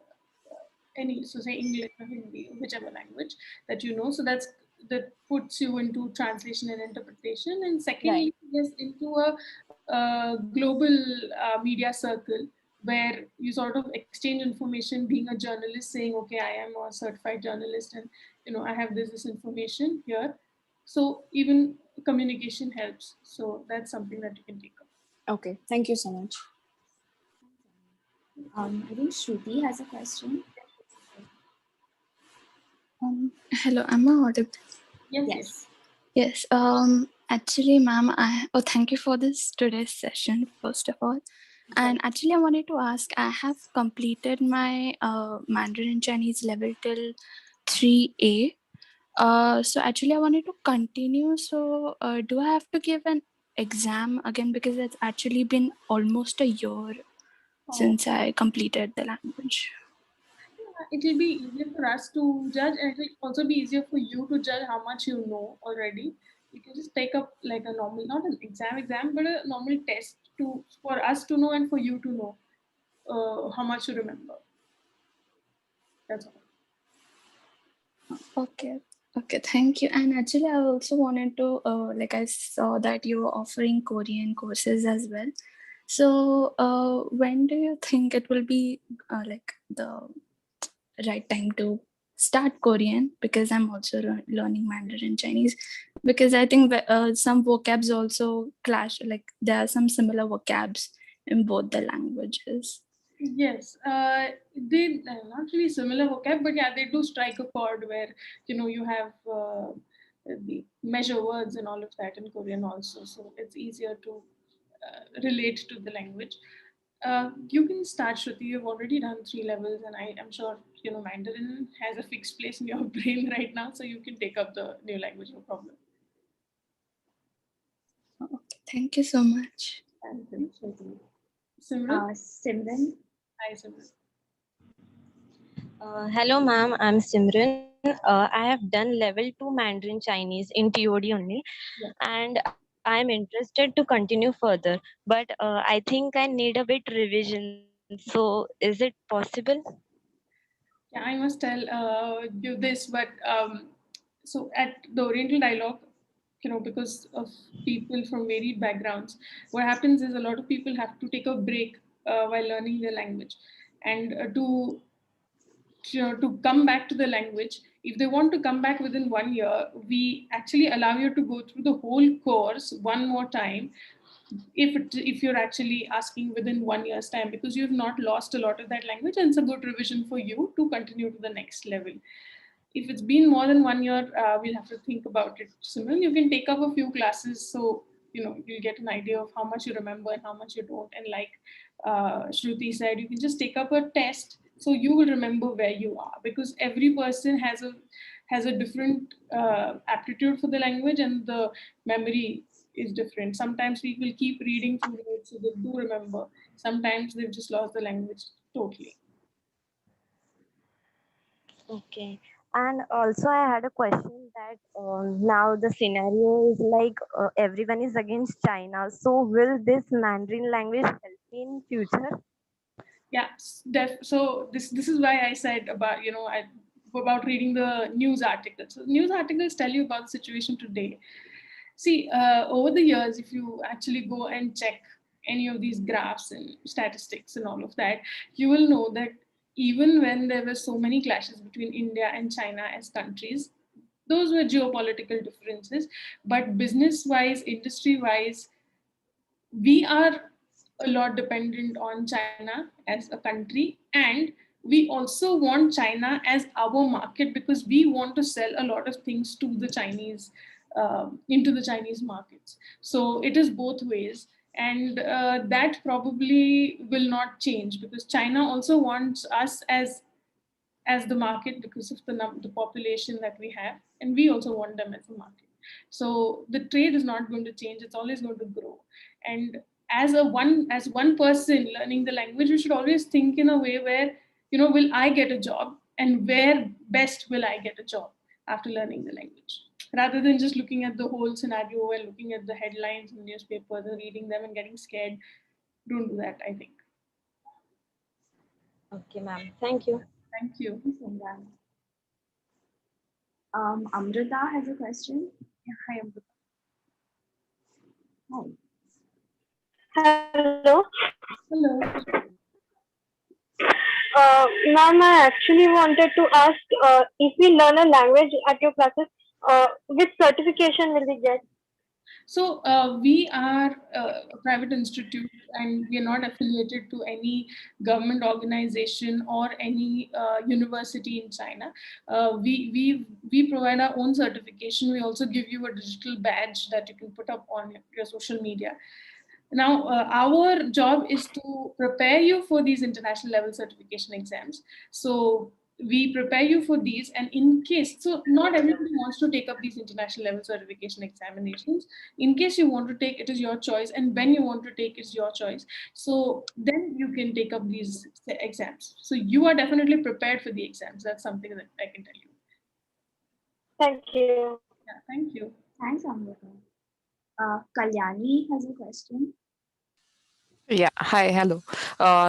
so say English or Hindi, whichever language that you know. So that puts you into translation and interpretation. And secondly, Right. yes, into a global media circle, where you sort of exchange information, being a journalist, saying, okay, I am a certified journalist, and I have this information here. So even communication helps. So that's something that you can take up. Okay, thank you so much. I think Shruti has a question. Hello, am I audible? Yes. Yes. Yes. Actually, ma'am, thank you for this today's session, first of all. And actually, I wanted to ask, I have completed my Mandarin Chinese level till 3A. So actually, I wanted to continue. So do I have to give an exam again? Because it's actually been almost a year since I completed the language. It will be easier for us to judge, and it will also be easier for you to judge how much you know already. You can just take up like a normal, not an exam, but a normal test to for us to know and for you to know how much you remember. That's all. Okay. Okay, thank you. And actually, I also wanted to, like, I saw that you were offering Korean courses as well. So, when do you think it will be like the right time to start Korean? Because I'm also learning Mandarin Chinese. Because I think some vocabs also clash, like, there are some similar vocabs in both the languages. Yes, they not really similar vocab, but yeah, they do strike a chord where you have the measure words and all of that in Korean also, so it's easier to relate to the language. You can start, Shruti. You've already done 3 levels, and I am sure Mandarin has a fixed place in your brain right now, so you can take up the new language, no problem. Okay, thank you so much. Thank you, Shruti. Simran? Simran. Hi, Simran. Hello, ma'am. I'm Simran. I have done level 2 Mandarin Chinese in TOD only, Yeah. and I'm interested to continue further. But I think I need a bit revision. So, is it possible? Yeah, I must tell you this, but so at the Oriental Dialogue, because of people from varied backgrounds, what happens is a lot of people have to take a break while learning the language, and to come back to the language. If they want to come back within 1 year, we actually allow you to go through the whole course one more time if you're actually asking within 1 year's time, because you've not lost a lot of that language, and it's a good revision for you to continue to the next level. If it's been more than 1 year, we'll have to think about it. Simran, you can take up a few classes, so you'll get an idea of how much you remember and how much you don't. And like Shruti said, you can just take up a test, so you will remember where you are, because every person has a different aptitude for the language, and the memory is different. Sometimes people keep reading through it, so they do remember. Sometimes they've just lost the language totally. Okay. And also, I had a question that now the scenario is like everyone is against China. So, will this Mandarin language help me in future? Yeah, so this is why I said about about reading the news articles. So news articles tell you about the situation today. See, over the years, if you actually go and check any of these graphs and statistics and all of that, you will know that even when there were so many clashes between India and China as countries, those were geopolitical differences. But business wise, industry wise, we are a lot dependent on China as a country, and we also want China as our market, because we want to sell a lot of things to the Chinese, into the Chinese markets. So it is both ways, and that probably will not change, because China also wants us as the market, because of the population that we have, and we also want them as a market. So the trade is not going to change; it's always going to grow. And as one person learning the language, we should always think in a way where, will I get a job, and where best will I get a job after learning the language, rather than just looking at the whole scenario and looking at the headlines in newspapers and reading them and getting scared. Don't do that, I think. Okay, ma'am. Thank you. Thank you. Amrita has a question. Yeah, hi, Amrita. Hi. Hello. Hello. Ma'am, I actually wanted to ask if we learn a language at your classes, which certification will we get? So we are a private institute, and we are not affiliated to any government organization or any university in China. We provide our own certification. We also give you a digital badge that you can put up on your social media. Now, our job is to prepare you for these international level certification exams. So we prepare you for these, and in case, so not everybody wants to take up these international level certification examinations. In case you want to take, it is your choice, and when you want to take, it's your choice. So then you can take up these exams. So you are definitely prepared for the exams. That's something that I can tell you. Thank you. Yeah, thank you. Thanks, Amrita. Kalyani has a question. Yeah, hi, hello.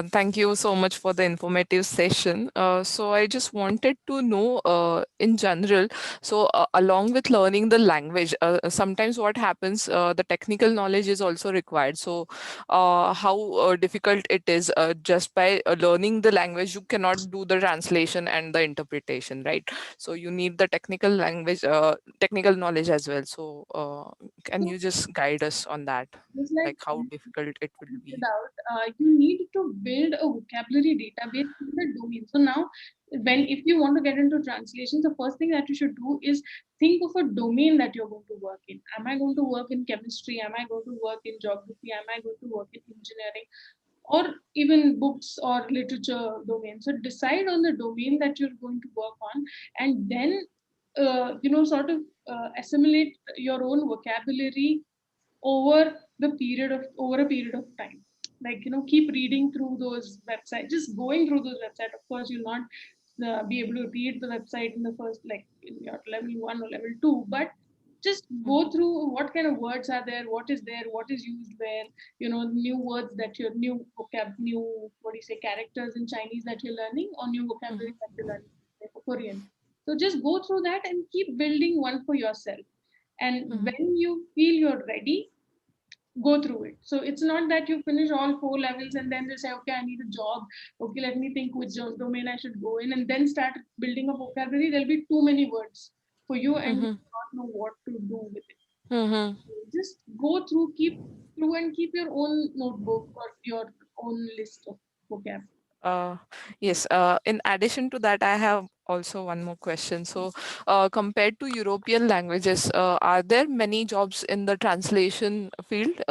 Thank you so much for the informative session. So I just wanted to know, in general, so along with learning the language, sometimes what happens, the technical knowledge is also required. So how difficult it is, just by learning the language, you cannot do the translation and the interpretation, right? So you need the technical language, technical knowledge as well. So can So you just guide us on that, just like like how difficult it will pointed be? out, you need to build a vocabulary database in the domain. So now, when if you want to get into translation, the first thing that you should do is think of a domain that you're going to work in. Am I going to work in chemistry? Am I going to work in geography? Am I going to work in engineering? Or even books or literature domain. So decide on the domain that you're going to work on, and then sort of assimilate your own vocabulary over a period of time. Like, keep reading through those websites, just going through those websites. Of course, you'll not be able to read the website in the first, like in your level 1 or level 2, but just go through what kind of words are there, what is there, what is used where, new words that you're new vocab, new, what do you say, characters in Chinese that you're learning, or new vocabulary that you're learning, like for Korean. So just go through that and keep building one for yourself. And when you feel you're ready, go through it. So it's not that you finish all 4 levels and then they say, okay, I need a job. Okay, let me think which domain I should go in, and then start building a vocabulary. There'll be too many words for you, and you Mm-hmm. not know what to do with it. Mm-hmm. Just go through, keep through, and keep your own notebook or your own list of vocab. Uh, yes. In addition to that, I have also one more question. So, compared to European languages, are there many jobs in the translation field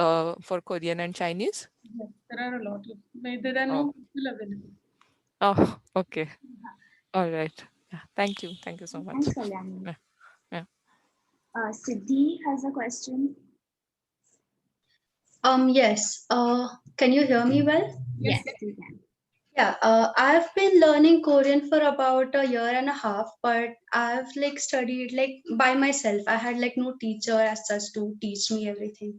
for Korean and Chinese? Yes, there are a lot of, there are Oh, no people available. oh, okay. All right. Yeah. Thank you. Thank you so much. Thanks, Kalyani. Yeah. Yeah. Siddhi has a question. Yes. Can you hear me well? Yes. Yes, you can. Yeah. I've been learning Korean for about a year and a half, but I've like studied like by myself. I had like no teacher as such to teach me everything.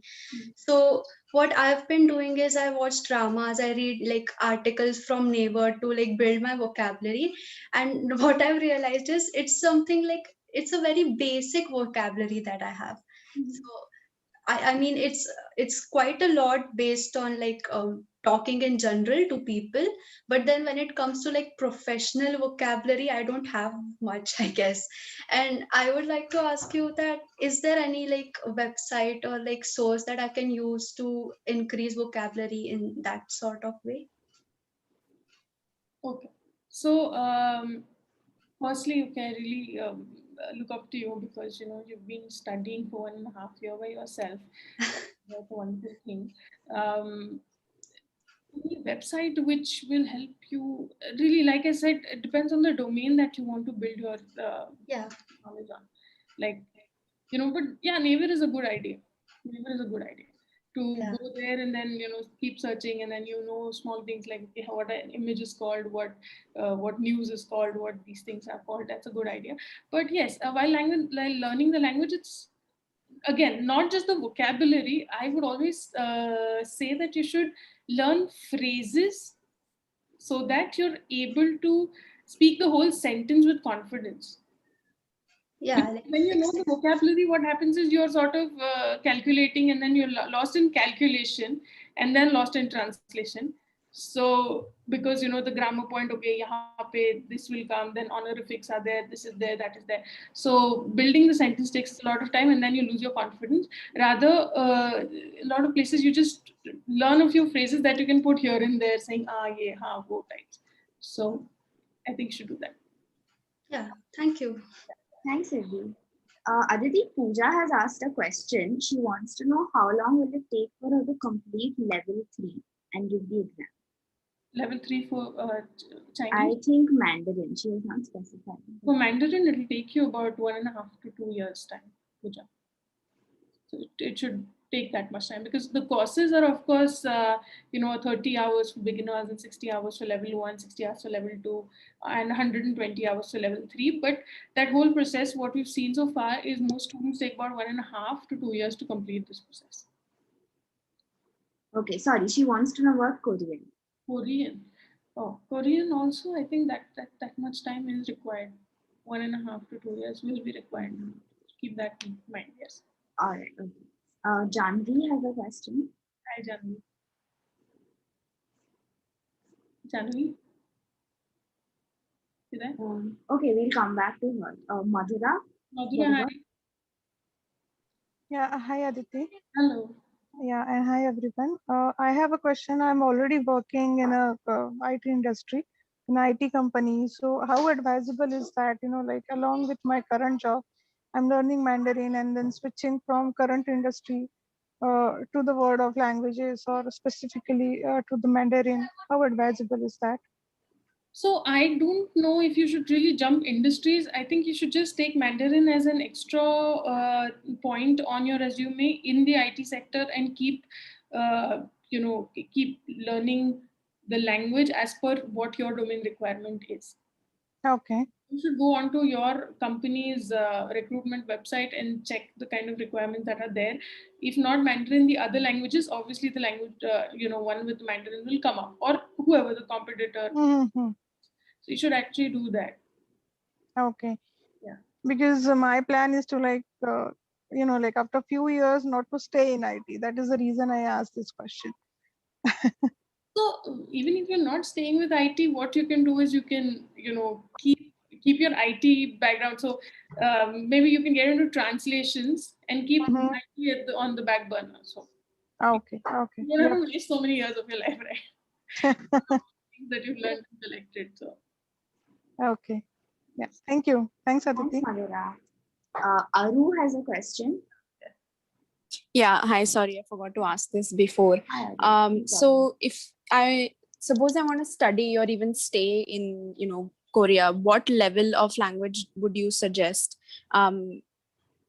So what I've been doing is I watch dramas, I read like articles from neighbor to like build my vocabulary. And what I've realized is it's something like it's a very basic vocabulary that I have. So I mean it's quite a lot based on like talking in general to people, but then when it comes to like professional vocabulary, I don't have much, I guess. And I would like to ask you that is there any like website or like source that I can use to increase vocabulary in that sort of way? Okay. So, firstly, okay, I really look up to you because you've been studying for 1.5 years by yourself. That's a wonderful thing. Um, any website which will help you, really, like I said, it depends on the domain that you want to build your Yeah. knowledge on. Like, but yeah, Naver is a good idea. Naver is a good idea to Yeah. go there and then keep searching, and then small things like, okay, what an image is called, what news is called, what these things are called. That's a good idea. But yes, while learning the language, it's again not just the vocabulary. I would always say that you should learn phrases so that you're able to speak the whole sentence with confidence. Yeah, Because like when you know the vocabulary, what happens is you're sort of calculating, and then you're lost in calculation, and then lost in translation. So because the grammar point, okay, yahan pe this will come, then honorifics are there, this is there, that is there. So building the sentence takes a lot of time, and then you lose your confidence. Rather, a lot of places you just learn a few phrases that you can put here and there, saying ye, ha, wo types. So I think you should do that. Yeah, thank you. Thanks, Siddhi. Aditi, Pooja has asked a question. She wants to know how long will it take for her to complete level 3 and give the exam. Level 3 for Chinese? I think Mandarin. She has not specified. For Mandarin, it will take you about 1.5 to 2 years time, Pooja. So it should take that much time, because the courses are, of course, 30 hours for beginners and 60 hours for level 1, 60 hours for level 2, and 120 hours for level 3. But that whole process, what we've seen so far, is most students take about 1.5 to 2 years to complete this process. Okay, sorry, she wants to know about Korean. Korean. Oh, Korean also, I think that much time is required. 1.5 to 2 years will be required. Keep that in mind, yes. All right, okay. Janvi has a question. Hi, Janvi. Janvi? You there? Okay, we'll come back to her. Madhura? Madhura, hi. Yeah, hi Aditi. Hello. Yeah, and hi everyone. I have a question. I'm already working in a IT industry, in IT company. So how advisable is that? Like along with my current job, I'm learning Mandarin and then switching from current industry to the world of languages, or specifically to the Mandarin. How advisable is that? So I don't know if you should really jump industries. I think you should just take Mandarin as an extra point on your resume in the IT sector, and keep learning the language as per what your domain requirement is. Okay. You should go onto your company's recruitment website and check the kind of requirements that are there. If not Mandarin, the other languages, obviously the language, one with Mandarin will come up, or whoever the competitor. Mm-hmm. So you should actually do that. Okay. Yeah. Because my plan is to like after a few years not to stay in IT. That is the reason I asked this question. So even if you're not staying with IT, what you can do is you can, keep your IT background. So maybe you can get into translations and keep IT on the back burner. So okay. Okay. you don't have to waste so many years of your life, right? Things that you've learned and collected. So Okay. Yeah. Thank you. Thanks, Aditi. Thanks, Madhura. Aru has a question. Yeah, hi, sorry, I forgot to ask this before. So if I suppose I want to study or even stay in, Korea, what level of language would you suggest?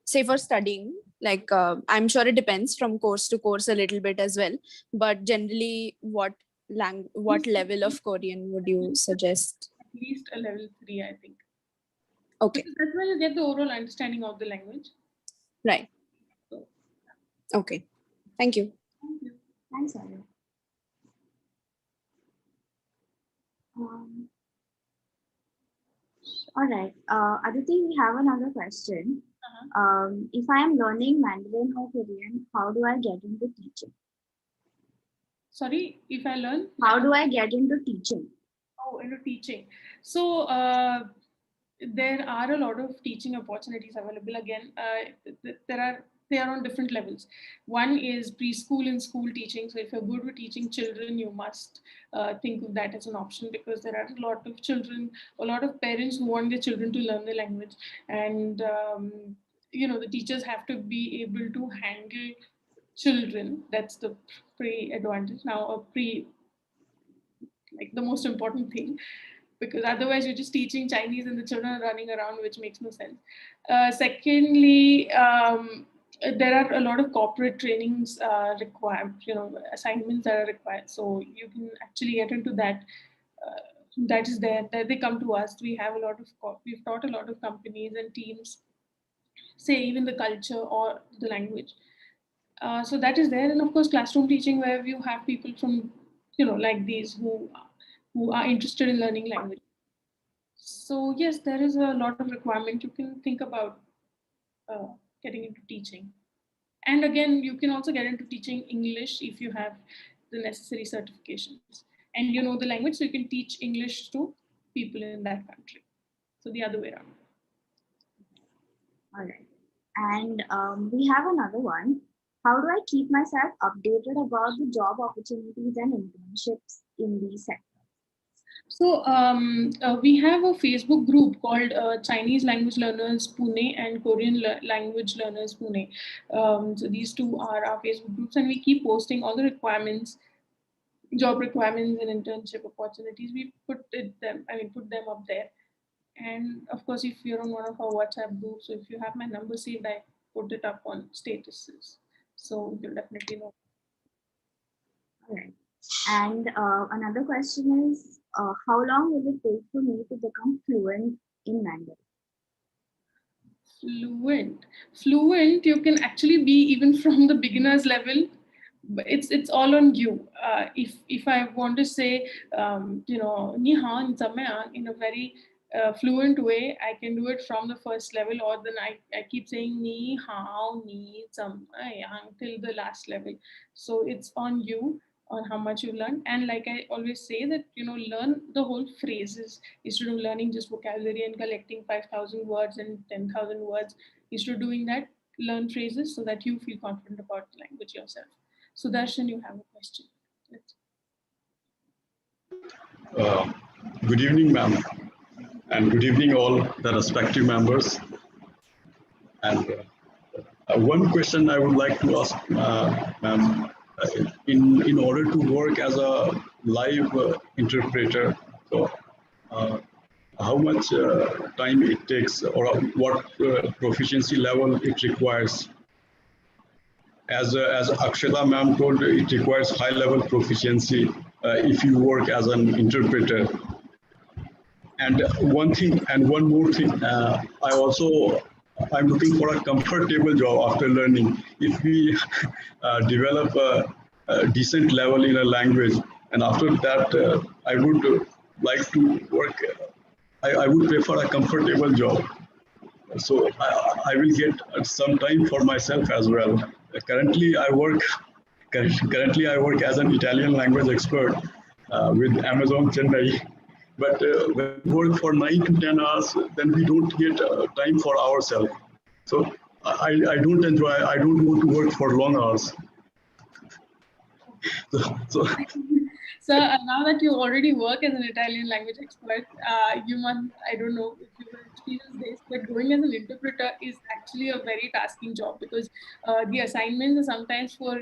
Say for studying, like I'm sure it depends from course to course a little bit as well, but generally what level of Korean would you suggest? at least a level 3, I think. Okay. Because that's where you get the overall understanding of the language. Right. So, okay. Thank you. Thank you. Thanks, Aru. All right. Aditi, we have another question. If I am learning Mandarin or Korean, how do I get into teaching? Sorry, if I learn? How do I get into teaching? Oh, into teaching. So there are a lot of teaching opportunities available. Again, they are on different levels. One is preschool and school teaching. So if you're good with teaching children, you must think of that as an option, because there are a lot of children, a lot of parents who want their children to learn the language, and the teachers have to be able to handle children. That's the pre-advantage. Now, like the most important thing, because otherwise you're just teaching Chinese and the children are running around, which makes no sense. Secondly, there are a lot of corporate trainings required, assignments that are required. So you can actually get into that. That is there. That they come to us. We have a lot of we've taught a lot of companies and teams, say even the culture or the language. So that is there, and of course classroom teaching, where you have people from like these who are interested in learning language. So yes, there is a lot of requirement. You can think about uh, getting into teaching, and again, you can also get into teaching English if you have the necessary certifications. and you know the language, so you can teach English to people in that country. So the other way around. All right. And we have another one. How do I keep myself updated about the job opportunities and internships in these sectors? So we have a Facebook group called Chinese Language Learners Pune and Korean Language Learners Pune. So these two are our Facebook groups, and we keep posting all the requirements, job requirements, and internship opportunities. We put them up there. And of course, if you're on one of our WhatsApp groups, so if you have my number saved, I put it up on statuses, so you'll definitely know. All right. And another question is, how long will it take for me to become fluent in Mandarin? Fluent, you can actually be even from the beginners level. But it's all on you. If I want to say, ni hao, ni samay, in a very fluent way, I can do it from the first level, or then I keep saying ni hao, ni samay till the last level. So it's on you on how much you learn. And like I always say that, learn the whole phrases instead of learning just vocabulary and collecting 5,000 words and 10,000 words. Instead of doing that, learn phrases so that you feel confident about the language yourself. So Darshan, you have a question. Uh, Good evening, ma'am, and good evening all the respective members. And one question I would like to ask, ma'am, in order to work as a live interpreter, so how much time it takes, or what proficiency level it requires? As Akshata ma'am told, it requires high level proficiency if you work as an interpreter. And one more thing, I'm looking for a comfortable job after learning. If we develop a decent level in a language, and after that, I would like to work. I would prefer a comfortable job. So I will get some time for myself as well. Currently, I work as an Italian language expert with Amazon Chennai. But when we work for 9 to 10 hours, then we don't get time for ourselves. So I don't enjoy. I don't want to work for long hours. So So now that you already work as an Italian language expert, you must, I don't know if you will experience this, but going as an interpreter is actually a very tasking job, because the assignments are sometimes for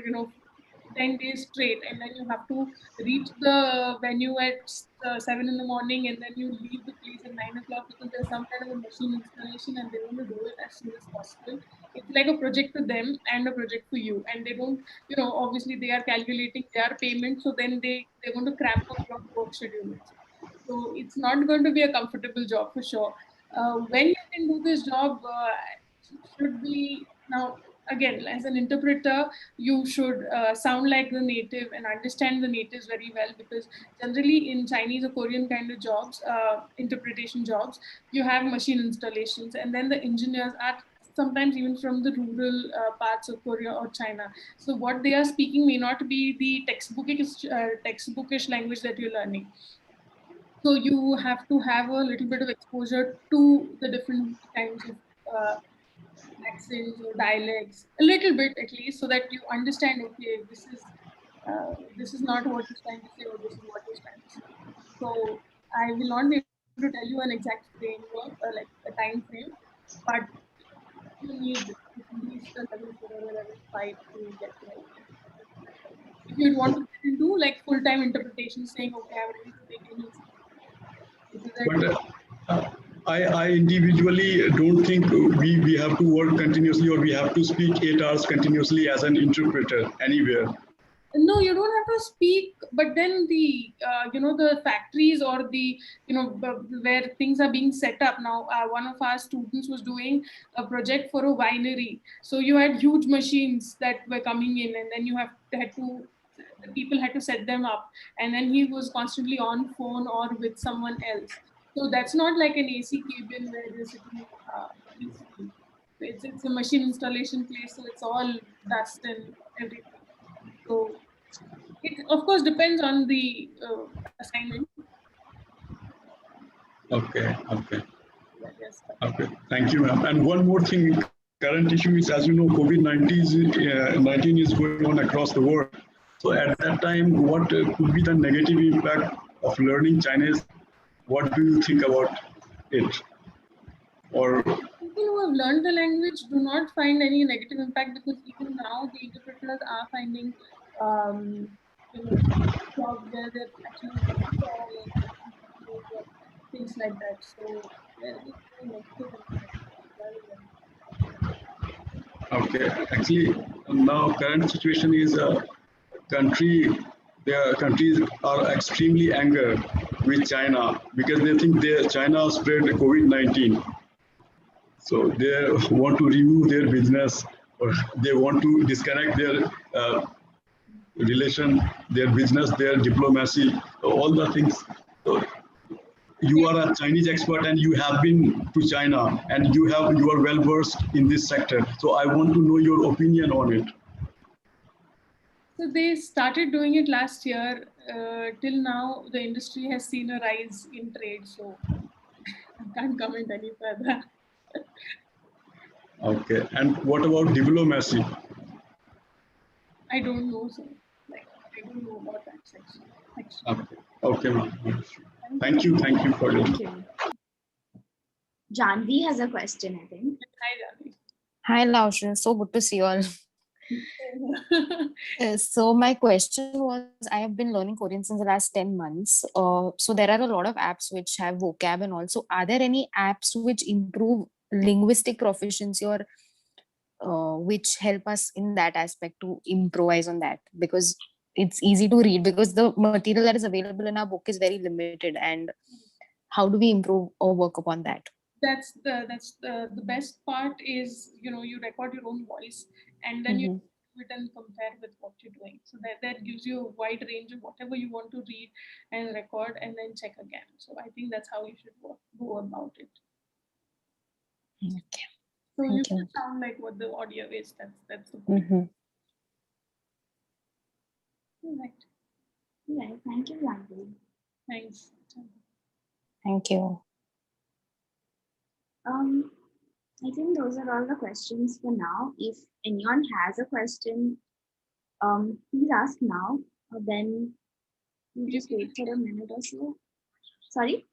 10 days straight, and then you have to reach the venue at 7 in the morning, and then you leave the place at 9 o'clock because there's some kind of a machine installation and they want to do it as soon as possible. It's like a project to them and a project for you, and they don't, obviously they are calculating their payment, so then they're going to cramp up your work schedule. So it's not going to be a comfortable job for sure. When you can do this job, should be now, again, as an interpreter, you should sound like the native and understand the natives very well, because generally in Chinese or Korean kind of jobs, interpretation jobs, you have machine installations, and then the engineers are sometimes even from the rural parts of Korea or China. So what they are speaking may not be the textbookish language that you're learning. So you have to have a little bit of exposure to the different kinds of accents or dialects, a little bit at least, so that you understand, okay, this is not what he's trying to say, or this is what he's trying to say. So I will not be able to tell you an exact framework, like a time frame, but you need at least a level 4 or a level 5 to get right. If you'd want to get into like full-time interpretation, saying, okay, I'm ready to take any exam. but I individually don't think we have to work continuously, or we have to speak 8 hours continuously as an interpreter anywhere. No, you don't have to speak, but then the the factories, or the where things are being set up now. One of our students was doing a project for a winery, so you had huge machines that were coming in, and then the people had to set them up, and then he was constantly on phone or with someone else. So that's not like an AC cabin where you're sitting peacefully. It's a machine installation place, so it's all dust and everything. So it of course depends on the assignment. Okay, okay. Yes. Okay, thank you, ma'am. And one more thing, current issue is, as you know, COVID-19 is going on across the world. So at that time, what could be the negative impact of learning Chinese? What do you think about it? Or people who have learned the language do not find any negative impact, because even now the interpreters are finding, jobs where they're actually things like that. So there is no negative impact as well. okay, actually, now current situation is country. Their countries are extremely angry with China because they think China spread COVID-19. So they want to remove their business, or they want to disconnect their relation, their business, their diplomacy, all the things. So you are a Chinese expert and you have been to China and you are well versed in this sector. So I want to know your opinion on it. So they started doing it last year. Till now, the industry has seen a rise in trade. So I can't comment any further. Okay. And what about diplomacy? I don't know, so I don't know about that section. Okay. Okay, ma'am. Thank you. Thank you for your. Thank you. Janvi has a question, I think. Hi, Janvi. Hi, Laushan. So good to see you all. So my question was, I have been learning Korean since the last 10 months. So there are a lot of apps which have vocab and also, are there any apps which improve linguistic proficiency or which help us in that aspect to improvise on that? Because it's easy to read because the material that is available in our book is very limited. And how do we improve or work upon that? That's the best part is, you record your own voice and then you do it and compare with what you're doing. So that gives you a wide range of whatever you want to read and record and then check again. So I think that's how you should go about it. Okay. So Thank you you. should sound like what the audio is. That's the point. Right. Right. Thank you, Janvi. Thanks. Thank you. I think those are all the questions for now. If anyone has a question, please ask now. Then you just wait for a minute or so. Sorry?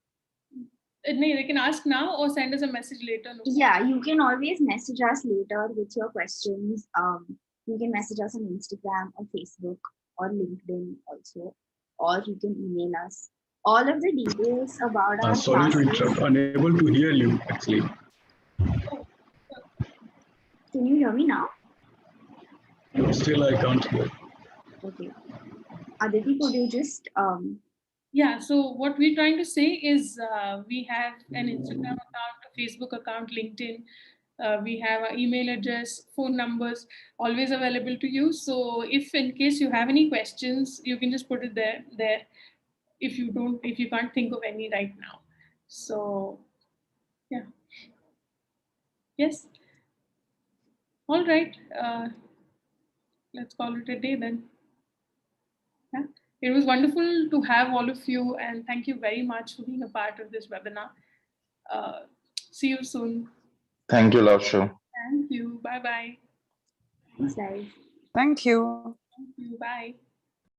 They can ask now or send us a message later. No? Yeah, you can always message us later with your questions. You can message us on Instagram or Facebook or LinkedIn also, or you can email us. All of the details about our Sorry to classes. interrupt. Unable to hear you, actually. Can you hear me now? Still, I can't hear. Okay. Aditi, could you just Yeah, so what we're trying to say is we have an Instagram account, a Facebook account, LinkedIn. We have an email address, phone numbers, always available to you. So if in case you have any questions, you can just put it there. If you can't think of any right now. So yeah. Yes. All right. Let's call it a day then. Yeah. It was wonderful to have all of you, and thank you very much for being a part of this webinar. See you soon. Thank you, Laushan. Thank you. Bye bye. Thanks, guys. Thank you. Thank you. Bye.